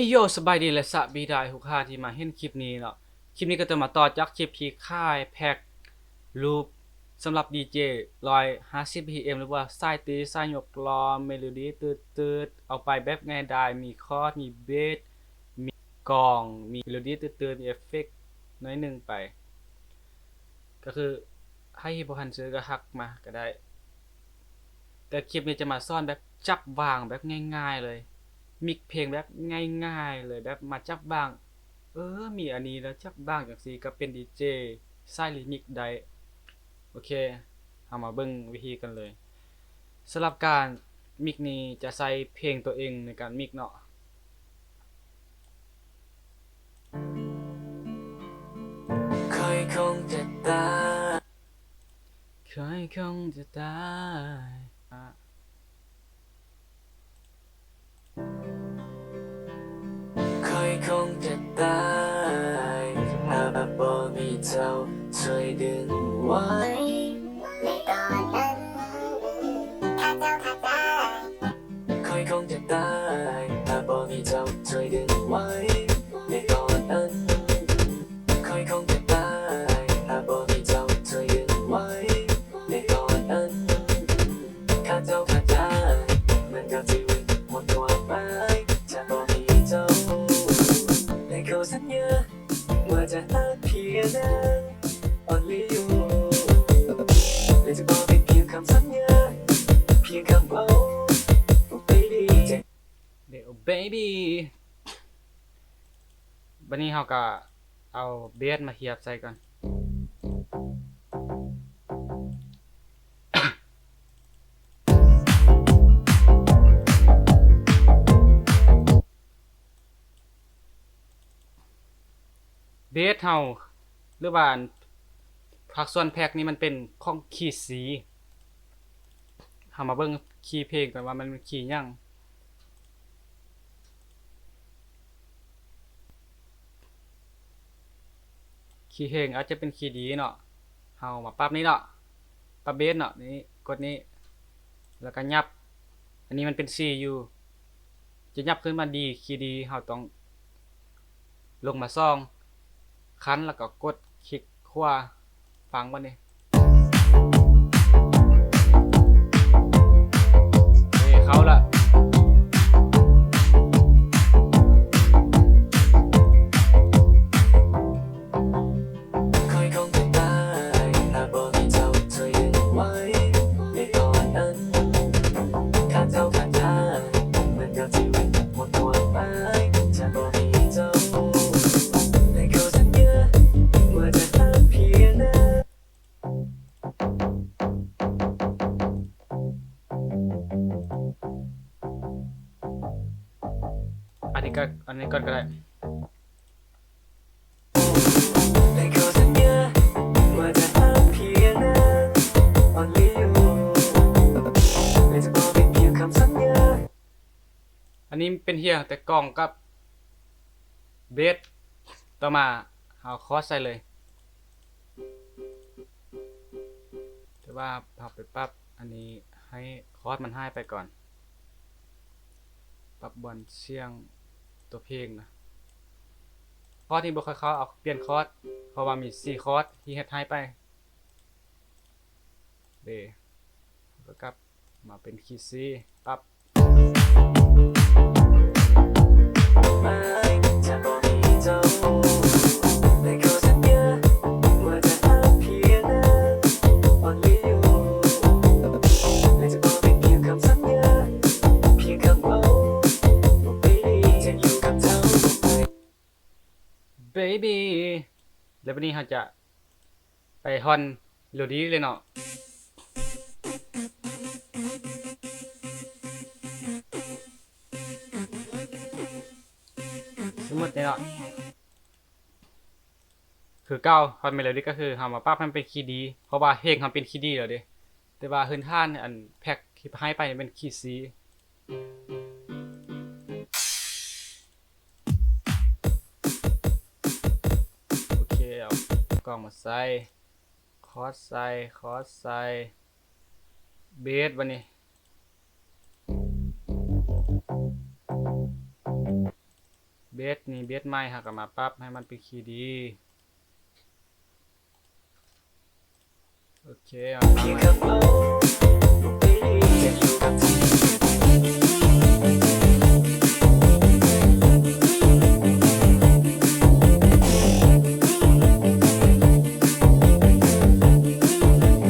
โยสบายดีและสบีได้ทุกท่านที่มาเห็นคลิปนี้เนาะคลิปนี้ก็จะมาต่อจากคลิปที่ค่ายแพ็กลูปสำหรับ DJ 150 BPM หรือว่าสายตีสายยกล้อเมโลดี้ตืดๆเอาไปแบบง่ายดายมีคอร์ดมีเบสมีกลองมีเมโลดี้ตืดๆมีเอฟเฟกต์น้อยหนึงไปก็คือให้บ่ทันซื้อก็ฮักมาก็ได้แต่คลิปนี้จะมาสอนแบบจับวางแบบง่ายๆเลยมิกเพลงแบบง่ายๆเลยแบบมาจับบ้างมีอันนี้แล้วจับบ้างจังซี่ก็เป็นดีเจสายลิมิกได้โอเคเอามาเบิ่งวิธีกันเลยสำหรับการมิกนี้จะใส่เพลงตัวเองในการมิกเนาะคอยคงจะตาย เคยคงจะตายคอยคงจะตายหากบ่มีเจ้าช่วยดึงไว้ในตอนนั้นถ้าเจ้าขาดได้คอยคงจะตายหากบ่มีเจ้าช่วยดึงไว้ในตอนนั้นคอยคงจะตายหากบ่มีเจ้าช่วยดึงไว้ในตอนนั้นข้าเจ้าขาดได้เหมือนกับชีวิตหมดตัวไปจะบ่มีเจ้าได้ขอสัญญาว่าจะรักเพียงนั้น only you และจะบอกเป็นเพียงคำสัญญาเพียงคำเบา baby จะ เดี๋ยว baby บัดนี้เฮาก็เอาเบสมาเทียบใส่กันเบสเฮาหรือว่าผักส่วนแพ็กนี้มันเป็นของคีย์สีเฮามาเบิ่งคีย์เพลงกันว่ามันเป็นคีย์หยังคีย์เพลงอาจจะเป็นคีย์ดีเนาะเฮามาปรับนี้เนาะปรับเบสเนาะนี่กดนี้แล้วก็ยับอันนี้มันเป็น C อยู่จะยับขึ้นมาดีคีย์ดีเฮาต้องลงมาซ่องคันแล้วก็กดคลิกขวาฟังบ่นี่เข้าละคอยคงจะตายหากบ่มีเจ้าช่วยดึงไว้ในตอนนั้นข้าเจ้าขาดได้เหมือนกับชีวิตหมดตัวไปจะบ่มีเจ้าได้ขอสัญญาว่าจะรักเพียงนั้น อันนี้ก่อนก็ได้ได้ขอสัญญาว่าจะรักเพียงนั้น only you และจะบอกเป็นเพียงคำสัญญา อันนี้เป็นเฮียแต่กล่องกับเบสต่อมาเอาคอร์สใส่เลยแต่ว่าเอาไปปรับอันนี้ให้คอร์สมันหายไปก่อนปรับบอลเสียงตัวเพลงนะคอร์สที่บ่ค่อยเข้าเอาเปลี่ยนคอร์สเพราะว่ามี4คอร์สที่เฮ็ดหายไปเดแล้วก็กลับมาเป็นคีย์ C ปรับไม่จะบอกมีเจ้าได้ขอสัญญาว่าจะรักเพียงนั้น only you และจะบอกเป็นเพียงคำสัญญาเพียงคำเบา baby จะอยู่กับเจ้าไป baby แล้ววันนี้เราจะไปฮอนโลดีเลยเนาะสมมุติเนี่ยเนาะคือเก้าฮอนเมโลดี้ก็คือเฮามาปรับให้มันเป็นคีย์ดีเพราะว่าเพลงเฮาเป็นคีย์ดีแล้วเด้แต่ว่าพื้นฐานอันแพ็กที่ให้ไปเป็นคีย์ C โอเคเอากล้องมาใส่คอร์สใส่คอร์สใส่เบสบัดนี้ โ สนี่เบสใหม่หาก็มาปรับให้มันเป็นคีย์ดีโอเคเอา เพียงแค่เฝ้าไม่ได้จะอยู่กับเธ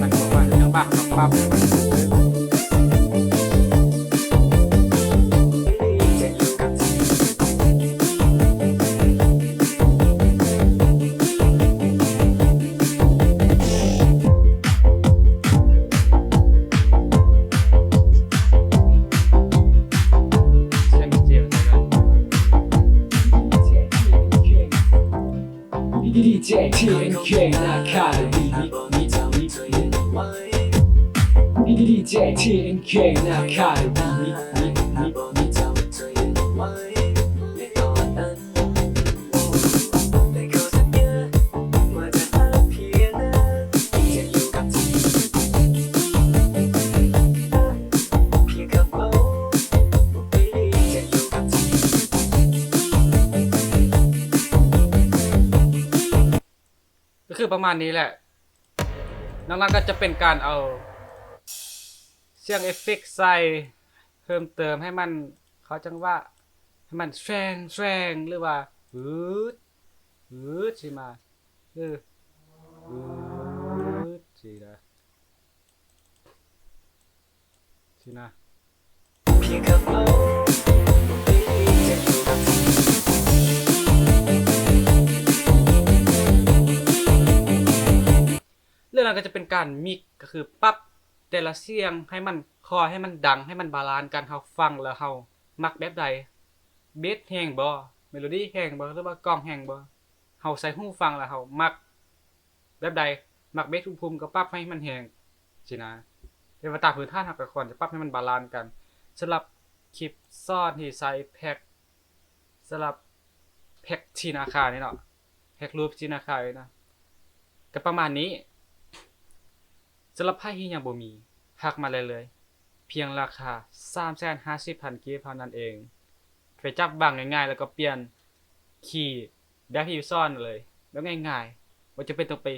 มันบอกว่าจังบ้าต้องปรับ จะอยู่กับเธอ เช่นเจียวใช่ไหม DJ TNK นาคาบี มีเจ้าเธอยังไว้ DJ TNK นาคาบี มีเจ้าเธอยังไว้ในตอนนั้นแต่เขาสัญญาว่าจะหาเพียงนั้นจะอยู่กับเธอเพียงแค่เฝ้าไม่ได้จะอยู่กับเธอ ก็คือประมาณนี้แหละนอกนั้นก็จะเป็นการเอาเสียงเอฟเฟกต์ใส่เพิ่มเติมให้มันเขาจังว่าให้มันแฟงหรือว่าดใช่ไหมอืดสินะสินะ เพียงแค่เฝ้าไม่ได้จะอยู่กับเธอ เรื่องนั้นก็จะเป็นการมิกก็คือปรับแต่ละเสียงให้มันคอให้มันดังให้มันบาลานซ์กันเฮาฟังแล้วเฮามักแบบใดเบสแฮงบ่เมโลดี้แฮงบ่หรือว่ากลองแฮงบ่เฮาใส่หูฟังแล้วเฮามักแบบใดมักเบสภูมิก็ปรับให้มันแฮงสินะแต่ว่าตามพื้นฐานเฮาก็ควรจะปรับให้มันบาลานซ์กันสำหรับคลิปสอนที่ใส่แพ็กสำหรับแพ็กจินอาคารนี่เนาะแพ็กรูปจินอาคารนี่นะก็ประมาณนี้ สำหรับไพ่ที่ยังบ่มีหักมาเลยเพียงราคา 350,000 กีบเท่านั้นเองไปจับบางง่ายๆแล้วก็เปลี่ยนคีย์แบบที่ซ่อนเลยแล้วง่ายๆว่าจะเป็นต้องไป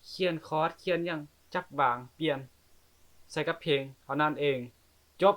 เขียนคอร์ดเขียนหยังจับบางเปลี่ยนใส่กับเพลงเท่านั้นเองจบ